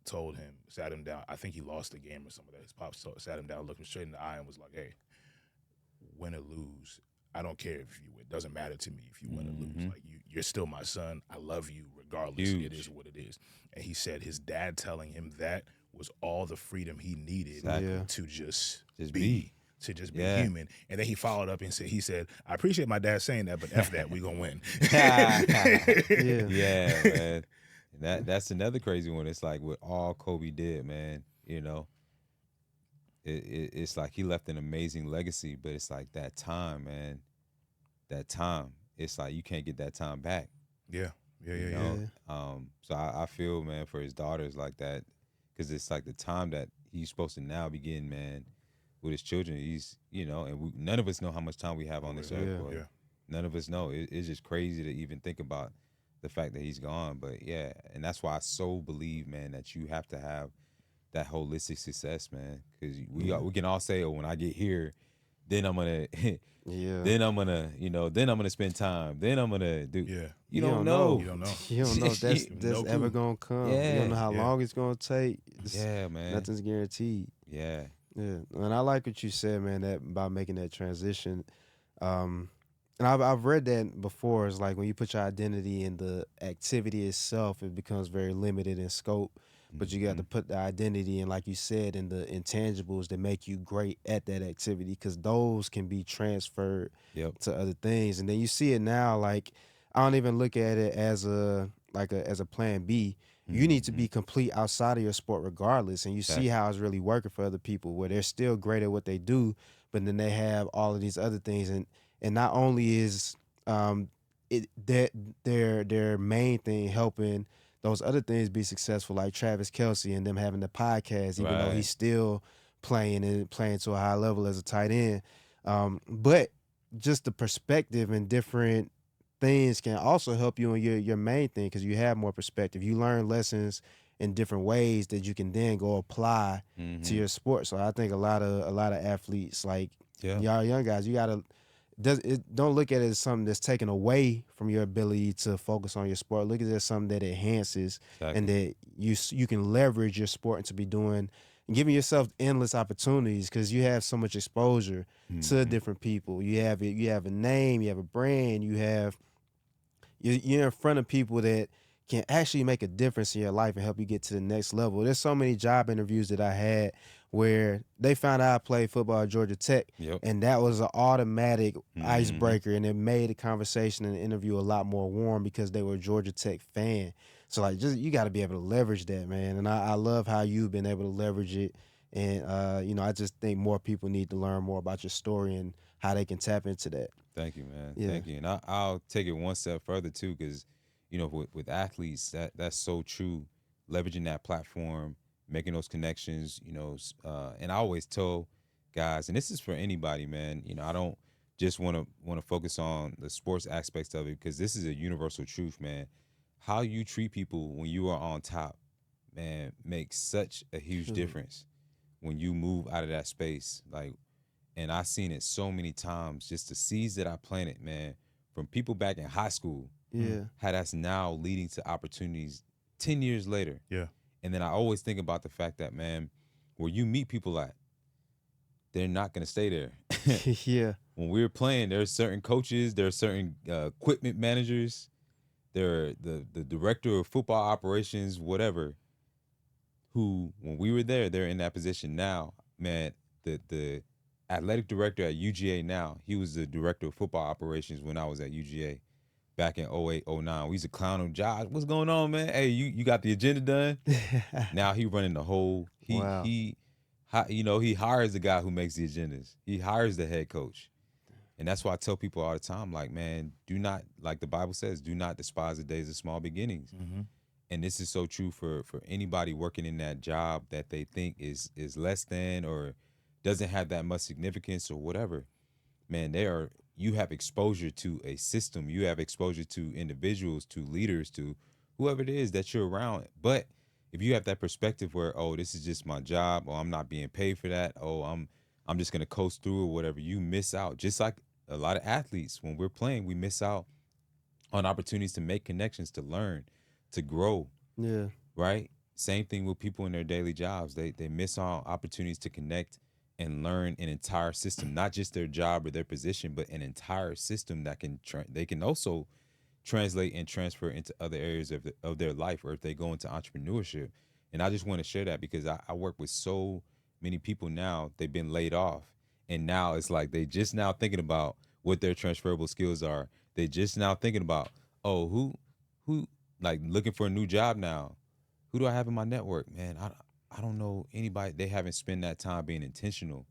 told him, sat him down. I think he lost the game or something like that. His pops sat him down, looked him straight in the eye, and was like, "Hey, win or lose, I don't care if you win. It doesn't matter to me if you win or lose. Like you're still my son. I love you regardless. It Huge. is what it is." And he said his dad telling him that was all the freedom he needed Exactly. Yeah. to just Just be. be. To just be Yeah. human. And then he followed up and said, "I appreciate my dad saying that, but F that, we gonna win." Yeah. Yeah, man. That's another crazy one. It's like what all Kobe did, man. You know, it's like he left an amazing legacy, but it's like that time, man. That time, it's like you can't get that time back. Yeah. You know, so I feel, man, for his daughters like that, because it's like the time that he's supposed to now begin, man, with his children. He's, you know, and none of us know how much time we have on this earth. Yeah. Boy. Yeah. None of us know. It's just crazy to even think about the fact that he's gone. But yeah, and that's why I so believe, man, that you have to have that holistic success, man, because we can all say, "Oh, when I get here, then I'm gonna." Yeah. Then I'm gonna, then I'm gonna spend time. Then I'm gonna do. Yeah. You don't know. You don't know. You don't know if that's No ever clue. gonna come. You Yeah. don't know how Yeah. long it's gonna take. Yeah, man. Nothing's guaranteed. Yeah. Yeah, and I like what you said, man. That about making that transition, and I've read that before. It's like when you put your identity in the activity itself, it becomes very limited in scope. But you got to put the identity in, like you said, in the intangibles that make you great at that activity, because those can be transferred Yep. to other things. And then you see it now. Like I don't even look at it as as a plan B. You need to be complete outside of your sport regardless, and you see how it's really working for other people, where they're still great at what they do, but then they have all of these other things, and not only is it that their main thing helping those other things be successful, like Travis Kelce and them having the podcast, even though Right. he's still playing to a high level as a tight end. But just the perspective and different things can also help you in your main thing, because you have more perspective. You learn lessons in different ways that you can then go apply to your sport. So I think a lot of athletes, like y'all young guys, you gotta don't look at it as something that's taken away from your ability to focus on your sport. Look at it as something that enhances and that you can leverage your sport into be doing and giving yourself endless opportunities, because you have so much exposure to different people. You have a name, you have a brand, you're in front of people that can actually make a difference in your life and help you get to the next level. There's so many job interviews that I had where they found out I played football at Georgia Tech, and that was an automatic icebreaker, and it made the conversation and the interview a lot more warm because they were a Georgia Tech fan. So like, just you got to be able to leverage that, man. And I love how you've been able to leverage it. And I just think more people need to learn more about your story and how they can tap into that. Thank you, man. Yeah. Thank you. And I'll take it one step further too, because with athletes, that's so true. Leveraging that platform, making those connections, and I always tell guys, and this is for anybody, man. I don't just want to focus on the sports aspects of it, because this is a universal truth, man. How you treat people when you are on top, man, makes such a huge difference when you move out of that space. Like, and I've seen it so many times, just the seeds that I planted, man, from people back in high school. Yeah. How that's now leading to opportunities 10 years later. Yeah. And then I always think about the fact that, man, where you meet people at, they're not going to stay there. Yeah. When we were playing, there are certain coaches, there are certain equipment managers, there are the director of football operations, whatever, who, when we were there, they're in that position now. Man, the athletic director at UGA now, he was the director of football operations when I was at UGA. Back in 08, 09. We used to clown him. Josh, what's going on, man? Hey, you got the agenda done? Now he running the whole. Wow. He hires the guy who makes the agendas. He hires the head coach, and that's why I tell people all the time, like, man, do not, like the Bible says, do not despise the days of small beginnings. And this is so true for anybody working in that job that they think is less than or doesn't have that much significance or whatever. Man, you have exposure to a system, you have exposure to individuals, to leaders, to whoever it is that you're around. But if you have that perspective where, oh, this is just my job, or I'm not being paid for that, oh, I'm just gonna coast through or whatever, you miss out. Just like a lot of athletes, when we're playing, we miss out on opportunities to make connections, to learn, to grow, Yeah. right? Same thing with people in their daily jobs. They miss on opportunities to connect and learn an entire system, not just their job or their position, but an entire system that they can also translate and transfer into other areas of their life, or if they go into entrepreneurship. And I just want to share that because I work with so many people now, they've been laid off. And now it's like they just now thinking about what their transferable skills are. They just now thinking about, oh, who like looking for a new job now. Who do I have in my network? Man, I don't know anybody. They haven't spent that time being intentional,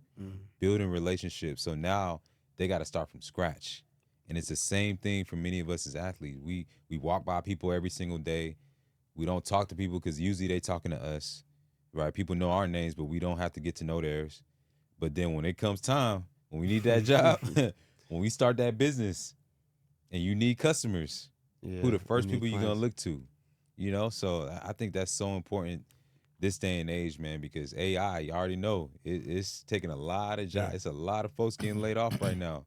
building relationships. So now they got to start from scratch. And it's the same thing for many of us as athletes. We walk by people every single day. We don't talk to people because usually they talking to us, right? People know our names, but we don't have to get to know theirs. But then when it comes time, when we need that job, when we start that business, and you need customers, Yeah. who the first you need people you're gonna clients. look to? You know, so I think that's so important this day and age, man, because AI, you already know, it's taking a lot of jobs. Yeah. It's a lot of folks getting laid off right now,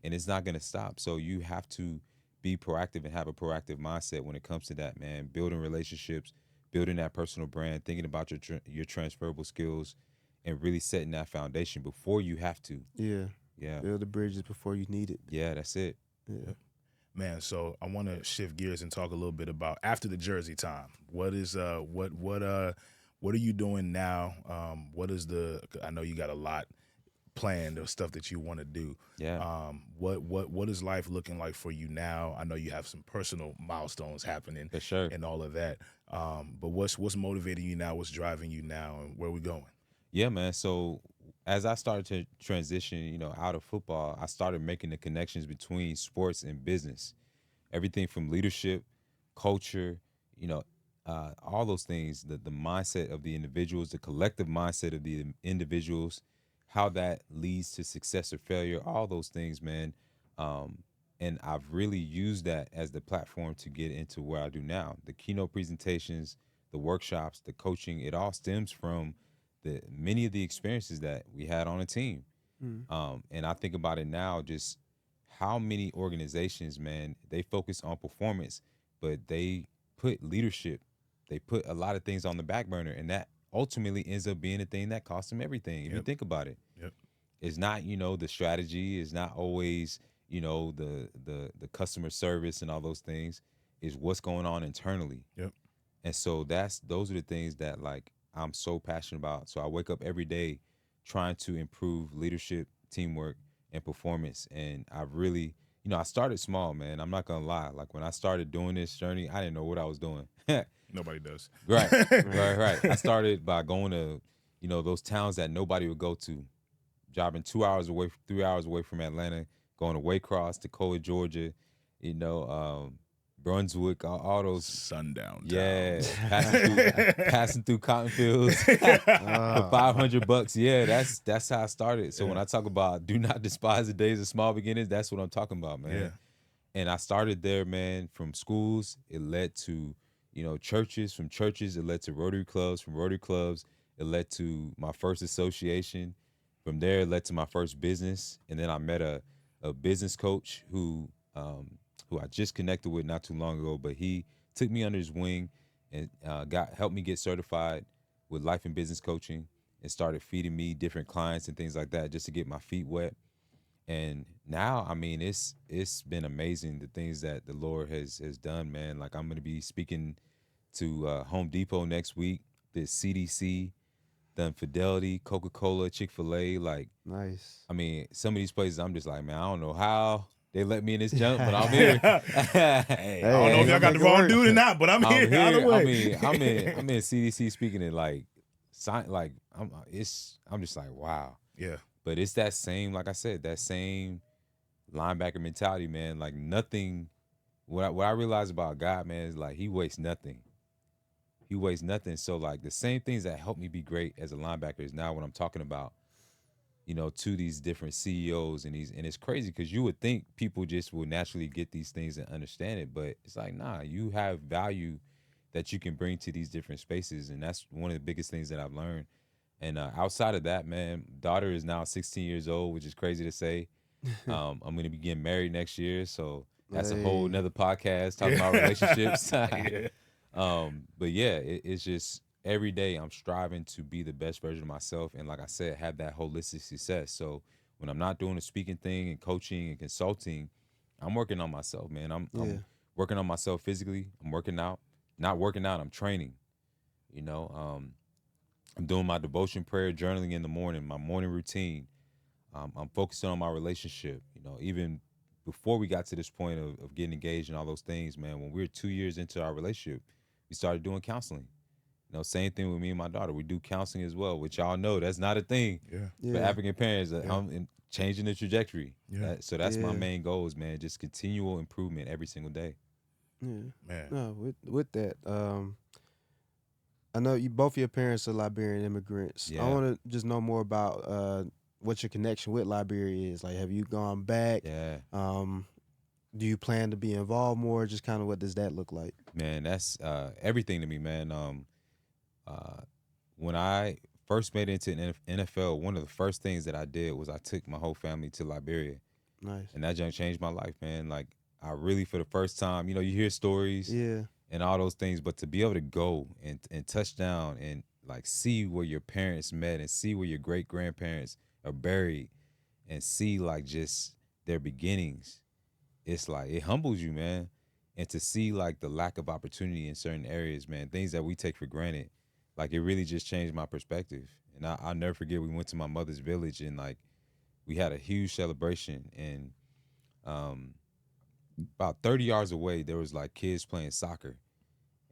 and it's not gonna stop. So you have to be proactive and have a proactive mindset when it comes to that, man. Building relationships, building that personal brand, thinking about your transferable skills, and really setting that foundation before you have to. Yeah. Yeah, Build the bridges before you need it. yeah, that's it. Yeah. Man, so I want to shift gears and talk a little bit about after the jersey time. What is what are you doing now? What is I know you got a lot planned of stuff that you want to do. Yeah. What is life looking like for you now? I know you have some personal milestones happening For sure. and all of that. But what's motivating you now? What's driving you now, and where we going? Yeah, man. So as I started to transition, out of football, I started making the connections between sports and business. Everything from leadership, culture, you know, all those things, the mindset of the individuals, the collective mindset of the individuals, how that leads to success or failure, all those things, man. And I've really used that as the platform to get into where I do now. The keynote presentations, the workshops, the coaching, it all stems from the many of the experiences that we had on a team. And I think about it now, just how many organizations, man, they focus on performance, but they put leadership, they put a lot of things on the back burner, and that ultimately ends up being the thing that costs them everything. If you Yep. think about it, Yep. it's not, the strategy, is not always, the customer service and all those things. Is what's going on internally. Yep. And so those are the things that, like, I'm so passionate about. So I wake up every day trying to improve leadership, teamwork, and performance. And I really, I started small, man. I'm not gonna lie. Like, when I started doing this journey, I didn't know what I was doing. Nobody does. Right, right. I started by going to, those towns that nobody would go to, driving 2 hours away, 3 hours away from Atlanta, going to Waycross, Tacoma, Georgia, Brunswick, all those. Sundown. Yeah, Towns. passing through cotton fields for $500. Yeah, that's how I started. So when I talk about do not despise the days of small beginnings, that's what I'm talking about, man. Yeah. And I started there, man, from schools. It led to, churches. From churches, it led to Rotary clubs. From Rotary clubs, it led to my first association. From there, it led to my first business. And then I met a business coach who I just connected with not too long ago, but he took me under his wing and helped me get certified with life and business coaching, and started feeding me different clients and things like that just to get my feet wet. And now, I mean, it's been amazing, the things that the Lord has done, man. Like, I'm going to be speaking to Home Depot next week, the CDC, done Fidelity, Coca-Cola, Chick-fil-A. Like, Nice. I mean, some of these places, I'm just like, man, I don't know how they let me in this jump, but I'm here. Hey, I don't know if y'all got the make it wrong work. dude or not, but I'm I'm here. Either here. way. I mean, I'm in CDC speaking it like, I'm just like, wow. Yeah. But it's that same, like I said, that same linebacker mentality, man. Like, nothing. What I realize about God, man, is like, He wastes nothing. He wastes nothing. So, like, the same things that helped me be great as a linebacker is now what I'm talking about, to these different CEOs and it's crazy because you would think people just will naturally get these things and understand it, but it's like, nah, you have value that you can bring to these different spaces, and that's one of the biggest things that I've learned. And outside of that, man, daughter is now 16 years old, which is crazy to say. I'm gonna be getting married next year, so that's a whole Hey. nother podcast talking about relationships. Yeah. But yeah, it's just every day I'm striving to be the best version of myself, and like I said, have that holistic success. So when I'm not doing the speaking thing and coaching and consulting, I'm working on myself, man. Yeah. I'm working on myself physically. I'm working out. Not working out. I'm training. You know, I'm doing my devotion, prayer, journaling in the morning, my morning routine. I'm focusing on my relationship. You know, even before we got to this point of getting engaged and all those things, man, when we were 2 years into our relationship, we started doing counseling. You know, same thing with me and my daughter. We do counseling as well, which y'all know that's not a thing Yeah. for Yeah. African parents. Yeah. I'm changing the trajectory. Yeah. So that's my Yeah. main goals, man. Just continual improvement every single day. Yeah. Man. No, with that, I know you both your parents are Liberian immigrants. I Yeah. want to just know more about what your connection with Liberia is. Like, have you gone back? Yeah. Do you plan to be involved more? Just kind of what does that look like? Man, that's everything to me, man. When I first made it into NFL, one of the first things that I did was I took my whole family to Liberia, Nice. and that just changed my life, man. Like I really, for the first time, you know, you hear stories Yeah. and all those things, but to be able to go and touch down and like see where your parents met and see where your great grandparents are buried and see like just their beginnings, it's like it humbles you, man. And to see like the lack of opportunity in certain areas, man, things that we take for granted, like it really just changed my perspective. And I'll never forget, we went to my mother's village and like we had a huge celebration, and um, about 30 yards away there was like kids playing soccer.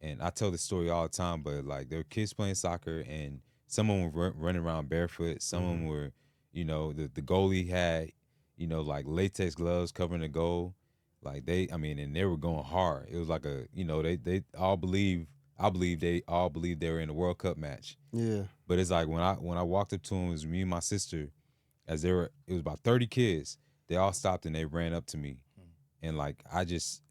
And I tell this story all the time, but like there were kids playing soccer, and some of them were running around barefoot. Some of them were, you know, the goalie had, you know, like latex gloves covering the goal. Like and they were going hard. It was like a, you know, they all believe, I believe they all believed they were in a World Cup match. Yeah. But it's like when I walked up to them, it was me and my sister, it was about 30 kids. They all stopped and they ran up to me, and like I just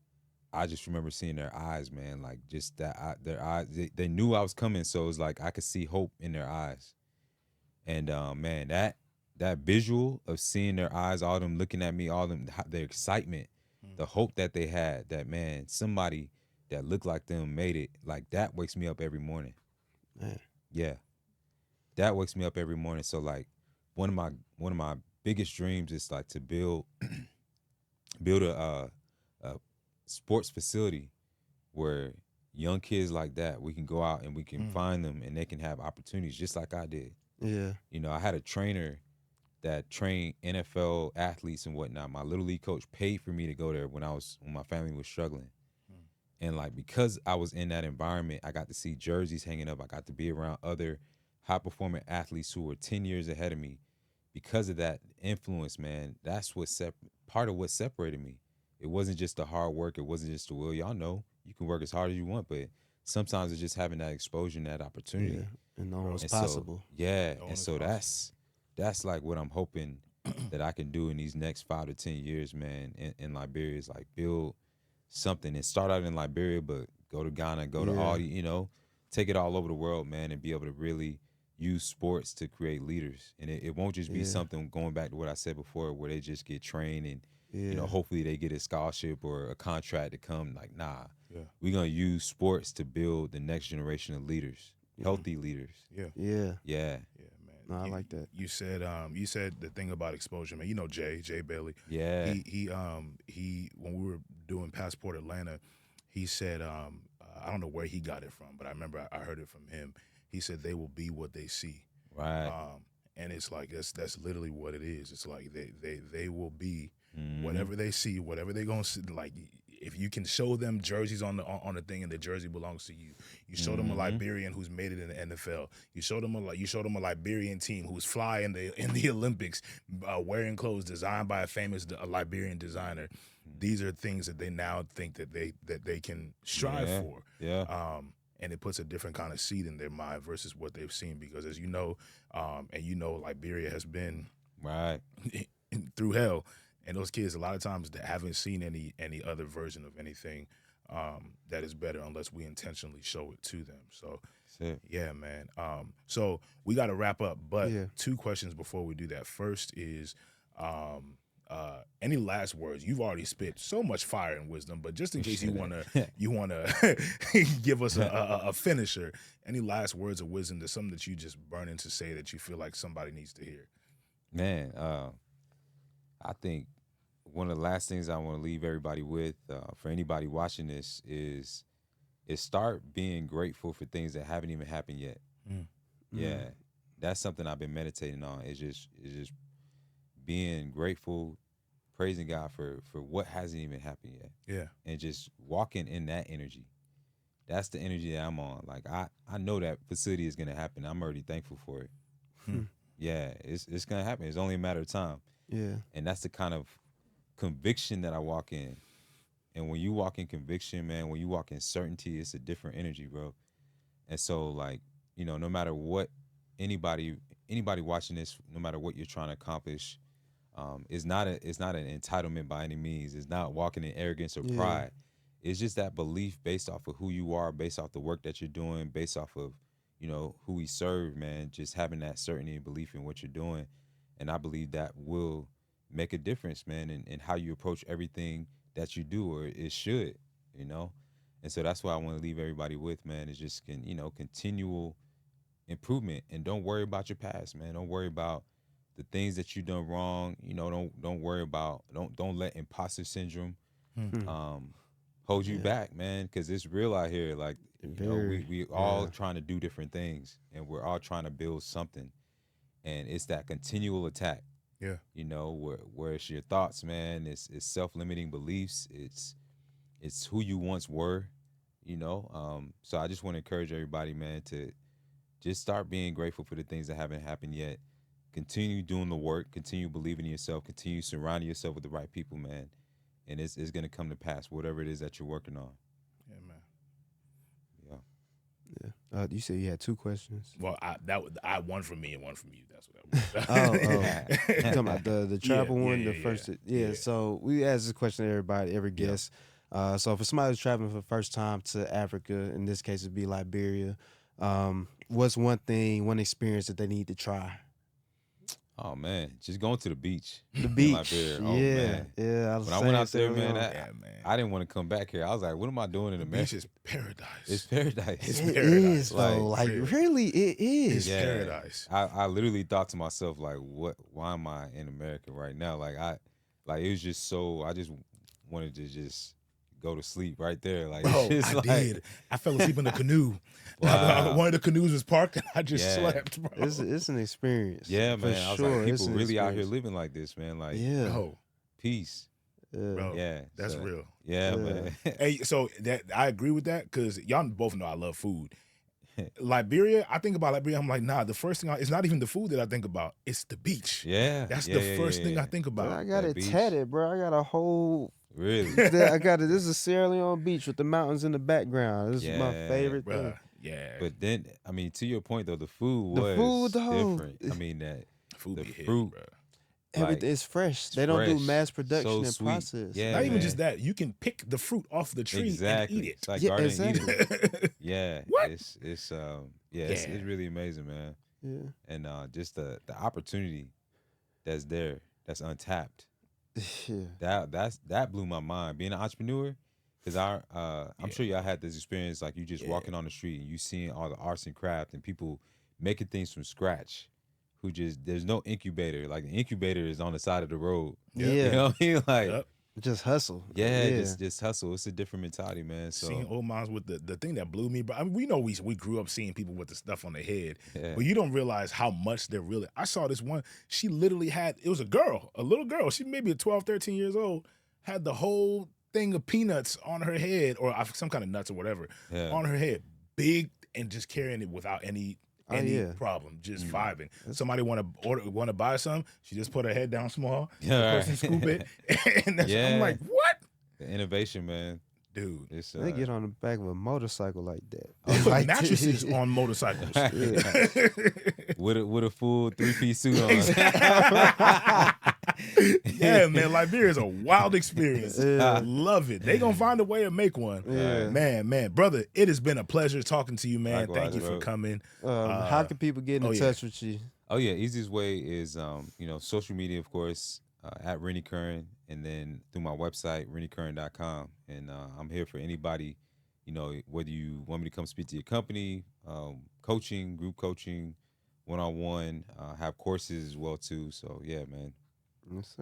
remember seeing their eyes, man. Like just their eyes, they knew I was coming, so it was like I could see hope in their eyes. And man, that visual of seeing their eyes, all them looking at me, all them their excitement, the hope that they had, that man, somebody that looked like them made it, like that wakes me up every morning. Man. Yeah, that wakes me up every morning. So like one of my biggest dreams is like to build a sports facility where young kids like that, we can go out and we can find them and they can have opportunities just like I did. Yeah. You know, I had a trainer that trained NFL athletes and whatnot. My little league coach paid for me to go there when my family was struggling. And like because I was in that environment, I got to see jerseys hanging up. I got to be around other high performing athletes who were 10 years ahead of me. Because of that influence, man, that's part of what separated me. It wasn't just the hard work. It wasn't just the will. Y'all know you can work as hard as you want, but sometimes it's just having that exposure and that opportunity. Yeah. And know what's And possible. so, yeah, Knowing and it's so possible. that's like what I'm hoping that I can do in these next 5 to 10 years, man. In Liberia, is like build something and start out in Liberia, but go to Ghana, go to Yeah. all, you know, take it all over the world, man, and be able to really use sports to create leaders. And it won't just be Yeah. something, going back to what I said before, where they just get trained and Yeah. you know, hopefully they get a scholarship or a contract to come. Like, nah, Yeah. we're gonna use sports to build the next generation of leaders, healthy leaders. Yeah. Yeah. Yeah, Yeah, man. No, I like that. You said the thing about exposure, man. You know Jay Bailey. yeah, He when we were doing Passport Atlanta, he said I don't know where he got it from, but I remember I heard it from him. He said they will be what they see. right. And it's like that's literally what it is. It's like they will be Mhm. whatever they see, whatever they gonna see. Like if you can show them jerseys on the thing and the jersey belongs to you. You show them a Liberian who's made it in the NFL. You show them a Liberian team who's fly in the Olympics, wearing clothes designed by a Liberian designer. These are things that they now think that they can strive Yeah, for. yeah. And it puts a different kind of seed in their mind versus what they've seen. Because as you know, Liberia has been Right. through hell, and those kids a lot of times that haven't seen any other version of anything. that is better unless we intentionally show it to them. So That's it. yeah, man. So we got to wrap up, but Yeah. 2 questions before we do that. First is, any last words? You've already spit so much fire and wisdom, but just in case you wanna give us a finisher, any last words of wisdom? There's something that you just burning to say that you feel like somebody needs to hear. Man, I think one of the last things I want to leave everybody with, for anybody watching this, is start being grateful for things that haven't even happened yet. Yeah, that's something I've been meditating on. It's just being grateful, praising God for what hasn't even happened yet. Yeah. And just walking in that energy. That's the energy that I'm on. Like I know that facility is gonna happen. I'm already thankful for it. Yeah, it's gonna happen. It's only a matter of time. Yeah. And that's the kind of conviction that I walk in. And when you walk in conviction, man, when you walk in certainty, it's a different energy, bro. And so, like, you know, no matter what anybody watching this, no matter what you're trying to accomplish, it's not an entitlement by any means. It's not walking in arrogance or pride. It's just that belief based off of who you are, based off the work that you're doing, based off of, you know, who we serve, man. Just having that certainty and belief in what you're doing. And I believe that will make a difference, man, in how you approach everything that you do, or it should, you know. And so that's what I want to leave everybody with, man, is just continual improvement. And don't worry about your past, man. Don't worry about the things that you done wrong. You know, don't worry about, don't let imposter syndrome hold you back, man, because it's real out here. Like, you know, we all trying to do different things, and we're all trying to build something. And it's that continual attack. Yeah. You know, where it's your thoughts, man. It's self-limiting beliefs. It's who you once were, you know. So I just want to encourage everybody, man, to just start being grateful for the things that haven't happened yet. Continue doing the work. Continue believing in yourself. Continue surrounding yourself with the right people, man. And it's going to come to pass, whatever it is that you're working on. Yeah, man. Yeah. You said you had 2 questions. Well, I had one from me and one from you. That's what that was. You talking about the travel one, the first. yeah. So we ask this question to everybody, every guest. So for somebody who's traveling for the first time to Africa, in this case it'd be Liberia, what's one experience that they need to try? Oh man, just going to the beach. The beach. Liberia. Oh, yeah, man. yeah. When I went out there, man, man. I didn't want to come back here. I was like, what am I doing in The America? beach is paradise. It's paradise. It's It paradise. is, though. Like, really, it is. It's paradise. I literally thought to myself, like, why am I in America right now? Like it was just so, I just wanted to just go to sleep right there. Like, Bro, it's I did. I fell asleep in the canoe. Wow. One of the canoes was parked and I just slept, bro. It's an experience. Yeah, for man. I was sure. like, It's people an really out here experience. living like this, man. Like, Yeah. Bro, peace. bro, Yeah. that's so, real. Yeah, man. Hey, so that I agree with that because y'all both know I love food. Liberia, I think about Liberia, I'm like, nah, the first thing, it's not even the food that I think about. It's the beach. Yeah. That's yeah, the first thing I think Bro, about. I got that it beach. tatted, bro. I got a whole. Really? I got it. This is Sierra Leone Beach with the mountains in the background. This is my Yeah, favorite thing. Bruh, yeah. But then, I mean, to your point, though, the food The was food, though. different. I mean, that Food the be fruit, bro. Everything is fresh. They don't do fresh, mass production so and sweet. process. Yeah, Not even man. just that. You can pick the fruit off the tree Exactly. and eat it. It's like Yeah, garden exactly. eating. Yeah. What? It's it's Yeah. really amazing, man. Yeah. And just the opportunity that's there, that's untapped. Yeah. That blew my mind. Being an entrepreneur, because I'm sure y'all had this experience, like you just walking on the street and you seeing all the arts and craft and people making things from scratch. Who just, there's no incubator. Like the incubator is on the side of the road. Yeah. You know what I mean? Like, Yep. Just hustle. yeah, just hustle. It's a different mentality, man. So Seeing old moms with the thing that blew me, bro. I mean, we know we grew up seeing people with the stuff on their head, Yeah. but you don't realize how much they're really. I saw this one. She literally had, it was a little girl. She maybe 12, 13 years old, had the whole thing of peanuts on her head, or some kind of nuts or whatever Yeah. on her head, big, and just carrying it without any yeah. problem, just vibing. Somebody want to buy some, she just put her head down small, Yeah, the right. person scoop it, and that's, Yeah. I'm like, what, the innovation, man. dude? It's They get on the back of a motorcycle like that. They put Like, mattresses on motorcycles. with a full 3-piece suit on. Yeah, man, Liberia is a wild experience. Yeah. Love it. They gonna find a way to make one. Yeah. Man, brother, it has been a pleasure talking to you, man. Likewise, Thank you for bro. coming. How can people get in touch with you? Oh yeah, easiest way is social media, of course, at Rennie Curran, and then through my website, renniecurran.com. And I'm here for anybody, whether you want me to come speak to your company, coaching, group coaching, one-on-one, have courses as well too. So yeah, man. Yes,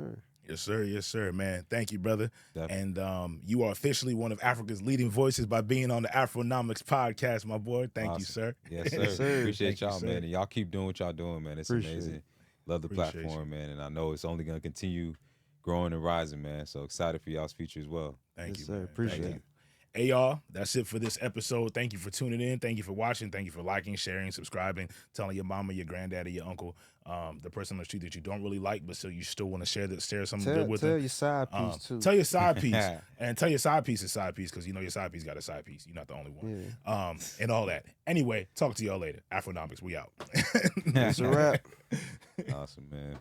sir. Yes, sir, man. Thank you, brother. Definitely. And you are officially one of Africa's leading voices by being on the Afronomics podcast, my boy. Thank you, Awesome. sir. Yes, sir. Yes, sir. Appreciate Thank you, y'all, sir. man. And y'all keep doing what y'all doing, man. It's Appreciate amazing. it. Love the Appreciate platform, man. And I know it's only going to continue growing and rising, man. So excited for y'all's future as well. Thank Yes, you, sir. man. Appreciate Thank it. you. Hey, y'all, that's it for this episode. Thank you for tuning in. Thank you for watching. Thank you for liking, sharing, subscribing, telling your mama, your granddaddy, your uncle, the person on the street that you don't really like, but you still want to share something good with Tell them. your side piece too. Tell your side piece, and tell your side piece is side piece, because your side piece got a side piece. You're not the only one. Yeah. And all that. Anyway, talk to y'all later. Afronomics, we out. It's a wrap. Awesome, man.